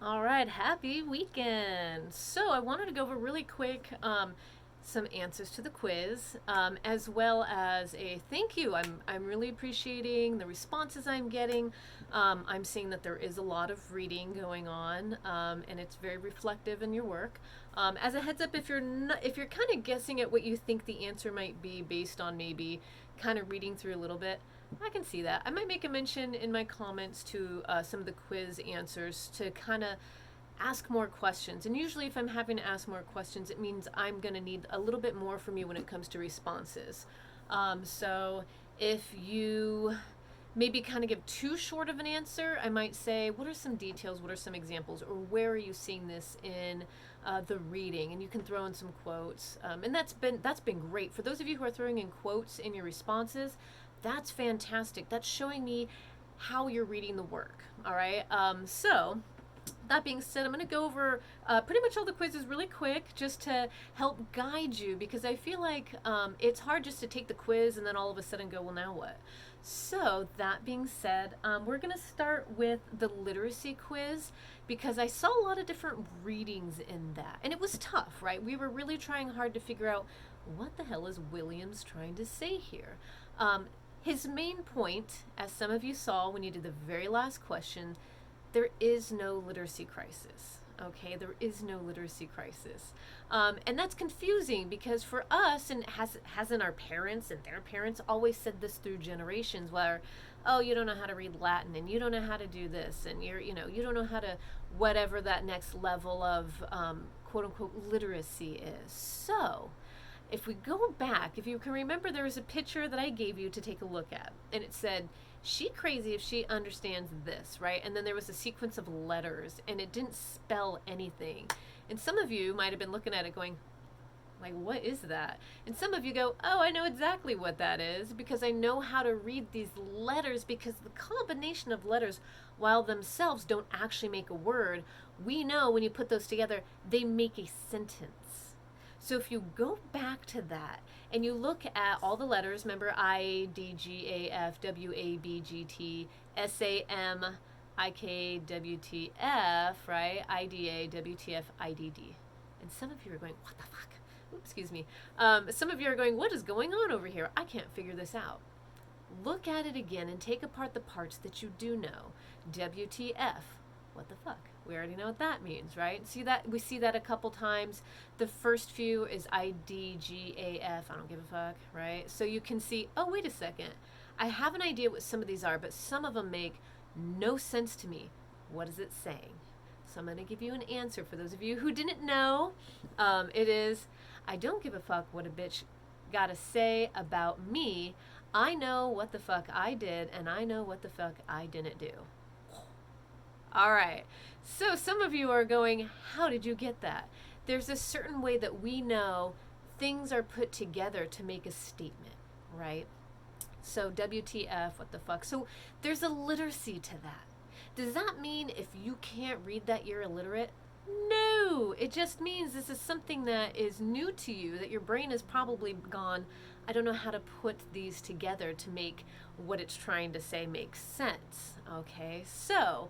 All right, happy weekend. So I wanted to go over really quick some answers to the quiz, as well as a thank you. I'm really appreciating the responses I'm getting. I'm seeing that there is a lot of reading going on, and it's very reflective in your work. As a heads up, if you're kind of guessing at what you think the answer might be based on maybe kind of reading through a little bit, I can see that. I might make a mention in my comments to some of the quiz answers to kind of ask more questions. And usually, if I'm having to ask more questions, it means I'm going to need a little bit more from you when it comes to responses. So if you maybe kind of give too short of an answer, I might say, what are some details? What are some examples? Or where are you seeing this in the reading? And you can throw in some quotes. And that's been great for those of you who are throwing in quotes in your responses. That's fantastic. That's showing me how you're reading the work. All right. So that being said, I'm going to go over pretty much all the quizzes really quick just to help guide you because I feel like it's hard just to take the quiz and then all of a sudden go, well, now what? So, that being said, we're going to start with the literacy quiz because I saw a lot of different readings in that. And it was tough, right? We were really trying hard to figure out what the hell is Williams trying to say here. His main point, as some of you saw when you did the very last question, there is no literacy crisis. Okay, there is no literacy crisis, and that's confusing because for us, and hasn't our parents and their parents always said this through generations, where, oh, you don't know how to read Latin, and you don't know how to do this, and you don't know how to whatever that next level of quote unquote literacy is. So, if we go back, if you can remember, there was a picture that I gave you to take a look at, and it said, she crazy if she understands this, right? And then there was a sequence of letters, and it didn't spell anything. And some of you might have been looking at it going, like, what is that? And some of you go, oh, I know exactly what that is because I know how to read these letters because the combination of letters, while themselves don't actually make a word, we know when you put those together, they make a sentence. So if you go back to that and you look at all the letters, remember I, D, G, A, F, W, A, B, G, T, S, A, M, I, K, W, T, F, right? I, D, A, W, T, F, I, D, D. And some of you are going, what the fuck? Oops, excuse me. Some of you are going, what is going on over here? I can't figure this out. Look at it again and take apart the parts that you do know. WTF. What the fuck? We already know what that means, right? See that we see that a couple times. The first few is IDGAF. I don't give a fuck, right? So you can see, oh, wait a second. I have an idea what some of these are, but some of them make no sense to me. What is it saying? So I'm going to give you an answer for those of you who didn't know. It is, I don't give a fuck what a bitch gotta say about me. I know what the fuck I did, and I know what the fuck I didn't do. All right. So some of you are going, how did you get that? There's a certain way that we know things are put together to make a statement, right? So WTF, what the fuck? So there's a literacy to that. Does that mean if you can't read that you're illiterate? No, it just means this is something that is new to you, that your brain has probably gone, I don't know how to put these together to make what it's trying to say make sense. Okay, so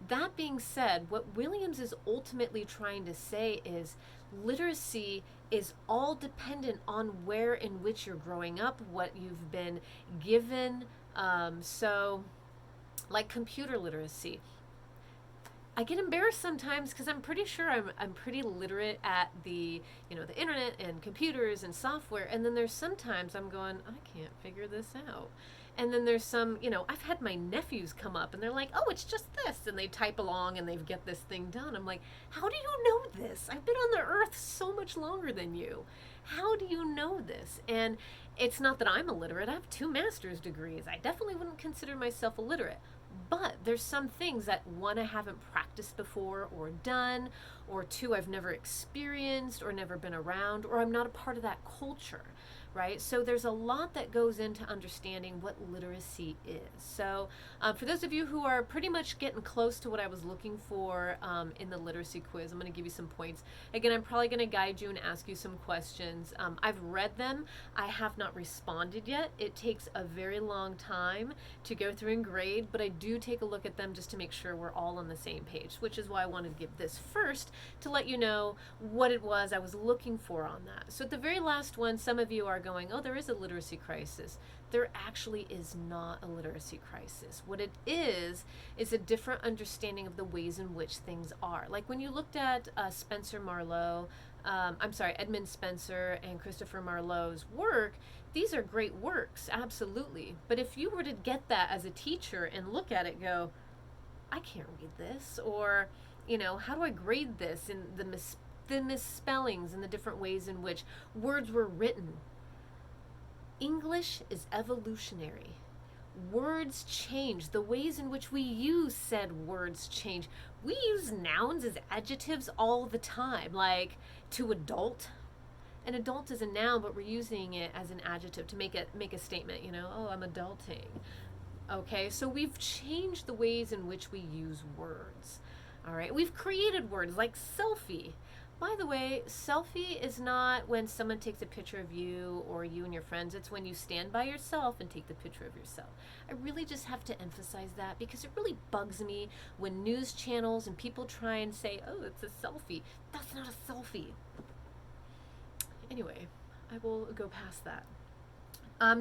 that being said, what Williams is ultimately trying to say is literacy is all dependent on where in which you're growing up, what you've been given. So, like computer literacy, I get embarrassed sometimes because I'm pretty sure I'm pretty literate at the internet and computers and software, and then there's sometimes I'm going, I can't figure this out. And then there's some, I've had my nephews come up and they're like, oh, it's just this. And they type along and they get this thing done. I'm like, how do you know this? I've been on the earth so much longer than you. How do you know this? And it's not that I'm illiterate. I have two master's degrees. I definitely wouldn't consider myself illiterate. But there's some things that one, I haven't practiced before or done, or two, I've never experienced or never been around, or I'm not a part of that culture, right? So there's a lot that goes into understanding what literacy is. So for those of you who are pretty much getting close to what I was looking for in the literacy quiz, I'm going to give you some points. Again, I'm probably going to guide you and ask you some questions. I've read them. I have not responded yet. It takes a very long time to go through and grade, but I do take a look at them just to make sure we're all on the same page, which is why I wanted to give this first to let you know what it was I was looking for on that. So at the very last one, some of you are going, oh, there is a literacy crisis. There actually is not a literacy crisis. What it is a different understanding of the ways in which things are. Like when you looked at Edmund Spencer and Christopher Marlowe's work, these are great works, absolutely. But if you were to get that as a teacher and look at it, go, I can't read this, or, how do I grade this, and the misspellings and the different ways in which words were written. English is evolutionary. Words change. The ways in which we use said words change. We use nouns as adjectives all the time, like to adult. An adult is a noun, but we're using it as an adjective to make a statement, oh, I'm adulting. Okay, so we've changed the ways in which we use words. All right, we've created words like selfie. By the way, selfie is not when someone takes a picture of you or you and your friends. It's when you stand by yourself and take the picture of yourself. I really just have to emphasize that because it really bugs me when news channels and people try and say, oh, it's a selfie. That's not a selfie. Anyway, I will go past that.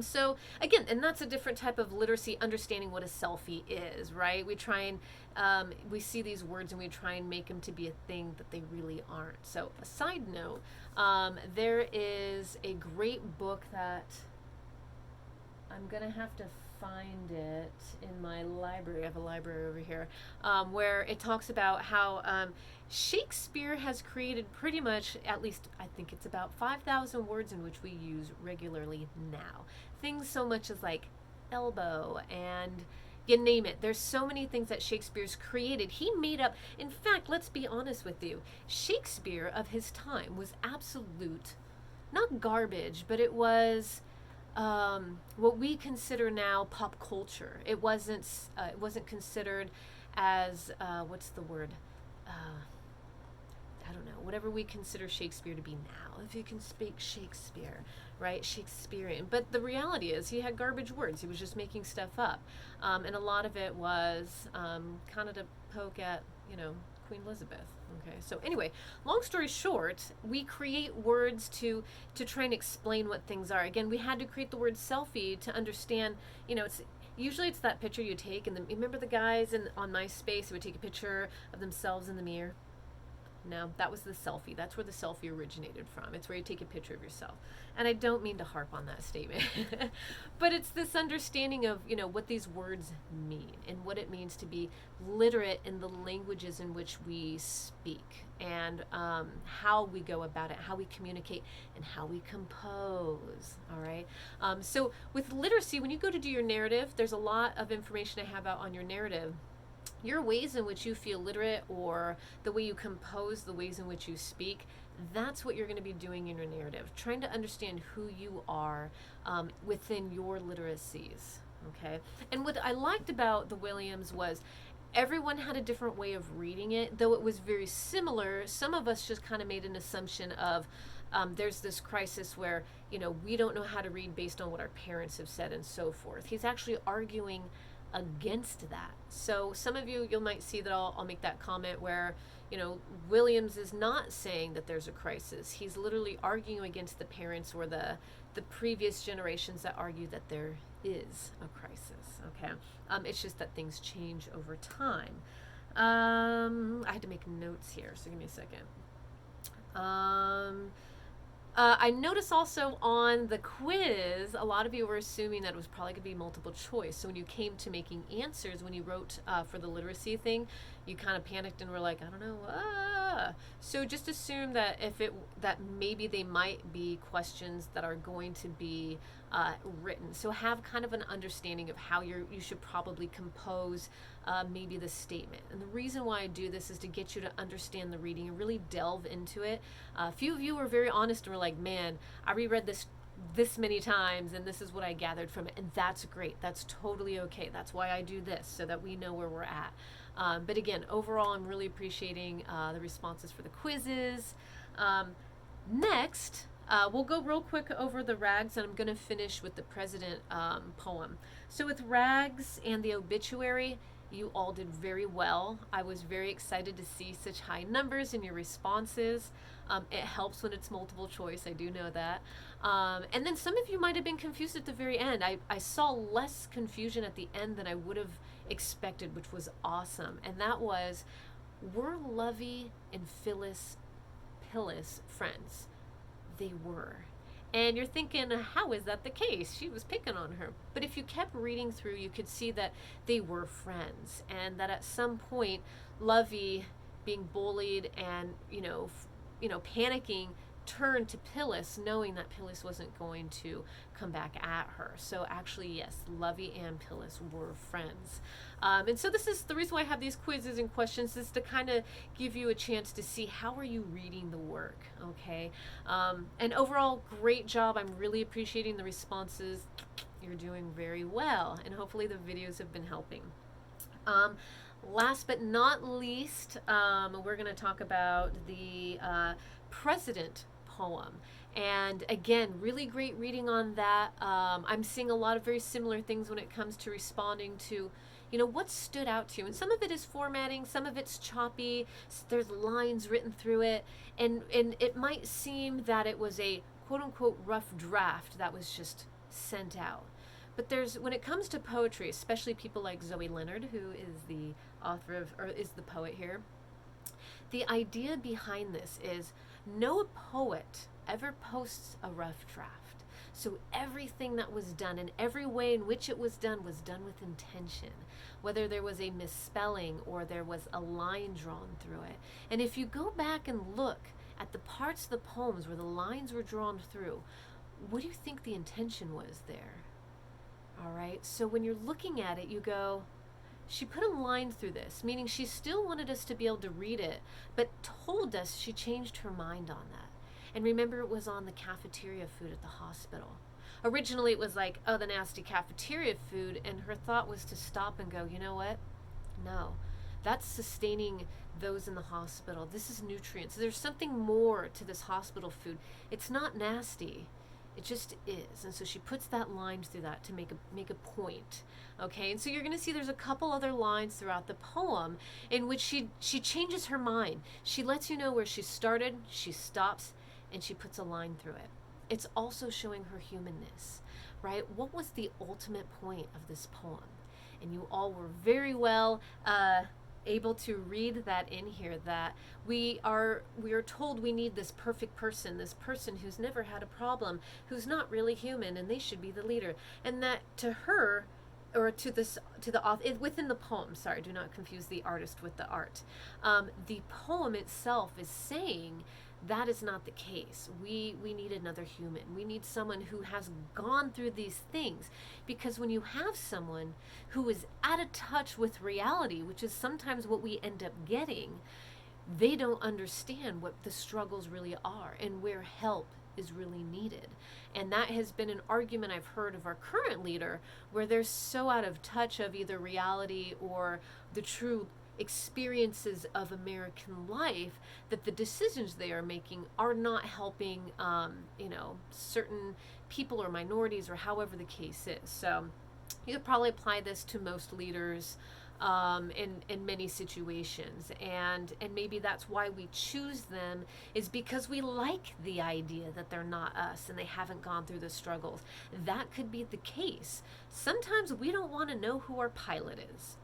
So again, and that's a different type of literacy, understanding what a selfie is, right? We try and we see these words and we try and make them to be a thing that they really aren't. So a side note, there is a great book that I'm gonna have to find it in my library. I have a library over here, where it talks about how Shakespeare has created pretty much, at least I think it's about 5,000 words in which we use regularly now. Things so much as like elbow and you name it. There's so many things that Shakespeare's created. He made up, in fact, let's be honest with you, Shakespeare of his time was absolute, not garbage, but it was what we consider now pop culture. It wasn't considered as what's the word? I don't know. Whatever we consider Shakespeare to be now. If you can speak Shakespeare, right? Shakespearean. But the reality is he had garbage words. He was just making stuff up, and a lot of it was kind of to poke at Queen Elizabeth. Okay, so anyway, long story short, we create words to try and explain what things are. Again, we had to create the word selfie to understand, it's usually it's that picture you take, and remember the guys on MySpace who would take a picture of themselves in the mirror? No, that was the selfie. That's where the selfie originated from. It's where you take a picture of yourself. And I don't mean to harp on that statement, but it's this understanding of, what these words mean and what it means to be literate in the languages in which we speak, and how we go about it, how we communicate, and how we compose. All right. So with literacy, when you go to do your narrative, there's a lot of information I have out on your narrative. Your ways in which you feel literate, or the way you compose, the ways in which you speak, that's what you're going to be doing in your narrative, trying to understand who you are within your literacies. Okay. And what I liked about the Williams was everyone had a different way of reading it, though it was very similar. Some of us just kind of made an assumption of there's this crisis where we don't know how to read based on what our parents have said and so forth. He's actually arguing against that. So some of you might see that I'll make that comment where Williams is not saying that there's a crisis. He's literally arguing against the parents or the previous generations that argue that there is a crisis. Okay, it's just that things change over time. I had to make notes here, so give me a second. I noticed also on the quiz, a lot of you were assuming that it was probably going to be multiple choice. So when you came to making answers, when you wrote for the literacy thing, you kind of panicked and were like, I don't know. So just assume that that maybe they might be questions that are going to be written. So have kind of an understanding of how you should probably compose maybe the statement. And the reason why I do this is to get you to understand the reading and really delve into it. A few of you were very honest and were like, man, I reread this this many times and this is what I gathered from it. And that's great. That's totally okay. That's why I do this, so that we know where we're at. But again, overall, I'm really appreciating the responses for the quizzes. Next, we'll go real quick over the rags, and I'm going to finish with the president poem. So with rags and the obituary, you all did very well. I was very excited to see such high numbers in your responses. It helps when it's multiple choice, I do know that. And then some of you might have been confused at the very end. I saw less confusion at the end than I would have expected, which was awesome. And that was, were Lovey and Phyllis friends? They were. And you're thinking, how is that the case? She was picking on her. But if you kept reading through, you could see that they were friends, and that at some point, Lovey, being bullied and panicking, turned to Phyllis, knowing that Phyllis wasn't going to come back at her. So actually, yes, Lovey and Phyllis were friends. And so this is the reason why I have these quizzes and questions, is to kind of give you a chance to see how are you reading the work, okay? And overall, great job. I'm really appreciating the responses. You're doing very well, and hopefully the videos have been helping. Last but not least, we're going to talk about the president poem. And again, really great reading on that. I'm seeing a lot of very similar things when it comes to responding to, what stood out to you. And some of it is formatting, some of it's choppy, there's lines written through it, and it might seem that it was a quote-unquote rough draft that was just sent out. But when it comes to poetry, especially people like Zoe Leonard, who is the author of, or is the poet here, the idea behind this is no poet ever posts a rough draft. So everything that was done and every way in which it was done with intention, whether there was a misspelling or there was a line drawn through it. And if you go back and look at the parts of the poems where the lines were drawn through, what do you think the intention was there? All right, so when you're looking at it, you go, she put a line through this, meaning she still wanted us to be able to read it, but told us she changed her mind on that. And remember, it was on the cafeteria food at the hospital. Originally, it was like, oh, the nasty cafeteria food, and her thought was to stop and go, you know what? No, that's sustaining those in the hospital. This is nutrients. There's something more to this hospital food. It's not nasty. It just is. And so she puts that line through that to make a point. Okay, and so you're going to see there's a couple other lines throughout the poem in which she changes her mind. She lets you know where she started, she stops, and she puts a line through it. It's also showing her humanness, right? What was the ultimate point of this poem? And you all were very well able to read that in here, that we are told we need this perfect person, this person who's never had a problem, who's not really human, and they should be the leader. And that to her, or to the author within the poem, sorry, do not confuse the artist with the art. The poem itself is saying that is not the case. We need another human. We need someone who has gone through these things, because when you have someone who is out of touch with reality, which is sometimes what we end up getting, they don't understand what the struggles really are and where help is really needed. And that has been an argument I've heard of our current leader, where they're so out of touch of either reality or the true experiences of American life that the decisions they are making are not helping certain people or minorities, or however the case is. So you could probably apply this to most leaders in many situations, and maybe that's why we choose them, is because we like the idea that they're not us and they haven't gone through the struggles. That could be the case. Sometimes we don't want to know who our pilot is.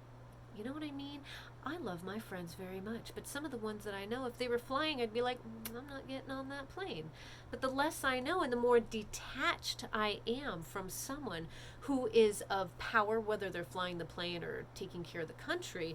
You know what I mean? I love my friends very much, but some of the ones that I know, if they were flying, I'd be like, I'm not getting on that plane. But the less I know and the more detached I am from someone who is of power, whether they're flying the plane or taking care of the country,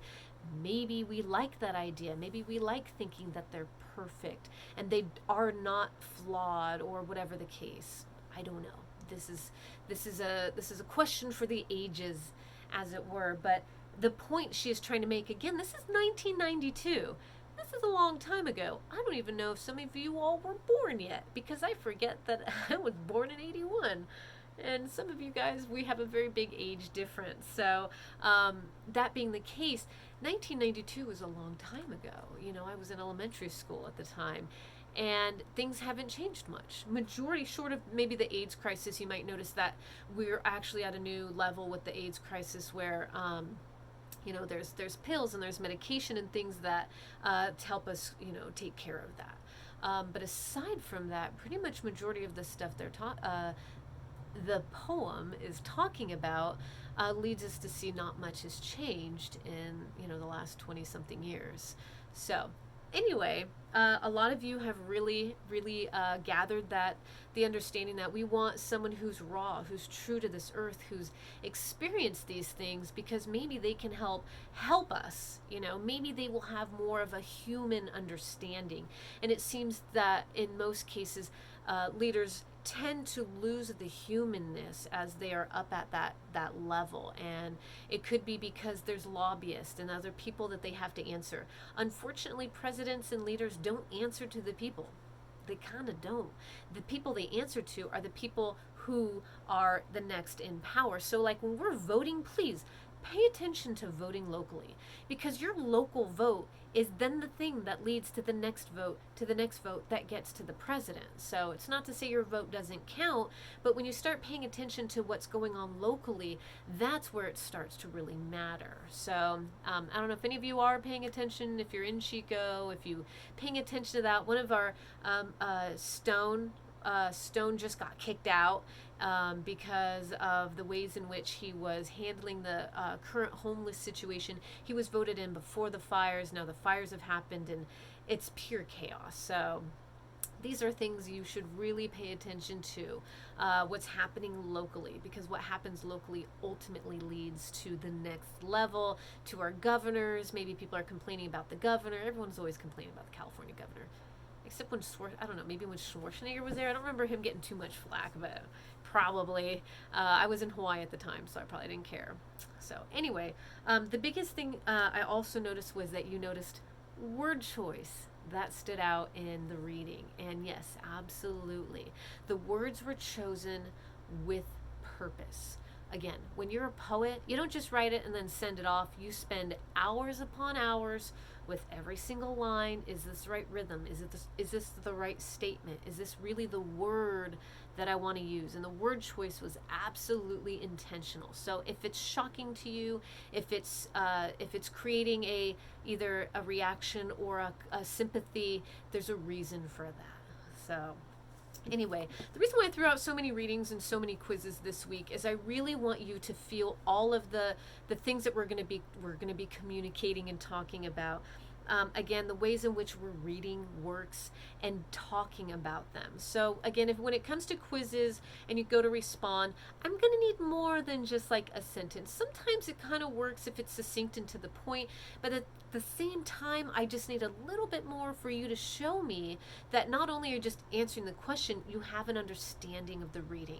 maybe we like that idea. Maybe we like thinking that they're perfect and they are not flawed, or whatever the case. I don't know. This is a question for the ages, as it were. But the point she is trying to make, again, this is 1992. This this is a long time ago. I don't even know if some of you all were born yet, because I forget that I was born in 81. And some of you guys, we have a very big age difference. So, that being the case, 1992 was a long time ago. You know, I was in elementary school at the time. And things haven't changed much. Majority, short of maybe the AIDS crisis, you might notice that we're actually at a new level with the AIDS crisis where, you know, there's pills and there's medication and things that to help us, you know, take care of that. But aside from that, pretty much majority of the stuff the poem is talking about leads us to see not much has changed in, you know, the last 20 something years. So anyway, a lot of you have really gathered that the understanding that we want someone who's raw, who's true to this earth, who's experienced these things, because maybe they can help us. You know, maybe they will have more of a human understanding. And it seems that in most cases, leaders tend to lose the humanness as they are up at that level, and it could be because there's lobbyists and other people that they have to answer. Unfortunately, presidents and leaders don't answer to the people. They kind of don't. The people they answer to are the people who are the next in power. So like when we're voting, please pay attention to voting locally, because your local vote is then the thing that leads to the next vote, that gets to the president. So it's not to say your vote doesn't count, but when you start paying attention to what's going on locally, that's where it starts to really matter. So I don't know if any of you are paying attention, if you're in Chico, if you paying attention to that. One of our Stone just got kicked out because of the ways in which he was handling the current homeless situation. He was voted in before the fires. Now the fires have happened and it's pure chaos. So these are things you should really pay attention to, what's happening locally, because what happens locally ultimately leads to the next level, to our governors. Maybe people are complaining about the governor. Everyone's always complaining about the California governor. Except when I don't know, maybe when Schwarzenegger was there. I don't remember him getting too much flack, but probably. I was in Hawaii at the time, so I probably didn't care. So anyway, the biggest thing I also noticed was that you noticed word choice. That stood out in the reading. And yes, absolutely. The words were chosen with purpose. Again, when you're a poet, you don't just write it and then send it off. You spend hours upon hours with every single line. Is this the right rhythm? Is this the right statement? Is this really the word that I want to use? And the word choice was absolutely intentional. So if it's shocking to you, if it's creating either a reaction or a sympathy, there's a reason for that. So anyway, the reason why I threw out so many readings and so many quizzes this week is I really want you to feel all of the things that we're going to be communicating and talking about. Again, the ways in which we're reading works and talking about them. So again, when it comes to quizzes and you go to respond, I'm going to need more than just like a sentence. Sometimes it kind of works if it's succinct and to the point, but at the same time, I just need a little bit more for you to show me that not only are you just answering the question, you have an understanding of the reading.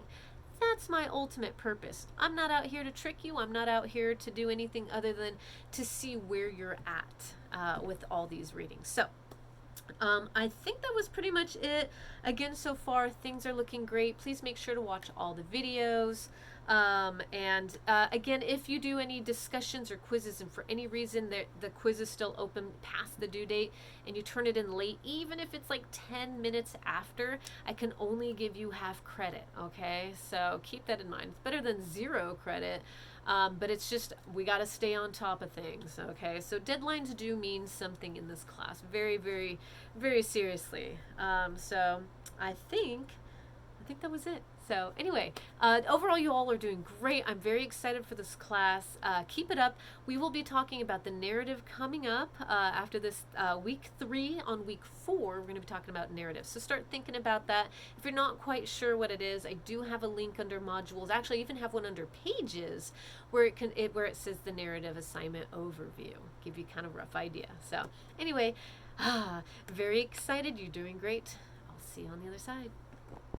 That's my ultimate purpose. I'm not out here to trick you. I'm not out here to do anything other than to see where you're at with all these readings. So I think that was pretty much it. Again, so far things are looking great. Please make sure to watch all the videos. Again, if you do any discussions or quizzes and for any reason the quiz is still open past the due date and you turn it in late, even if it's like 10 minutes after, I can only give you half credit, okay? So keep that in mind. It's better than 0 credit, but it's just, we got to stay on top of things, okay? So deadlines do mean something in this class, very, very, very seriously. So I think that was it. So anyway, overall you all are doing great. I'm very excited for this class. Keep it up. We will be talking about the narrative coming up after this week 3. On week 4, we're going to be talking about narrative. So start thinking about that. If you're not quite sure what it is, I do have a link under modules. Actually, I even have one under pages where it says the narrative assignment overview. Give you kind of a rough idea. So anyway, very excited. You're doing great. I'll see you on the other side.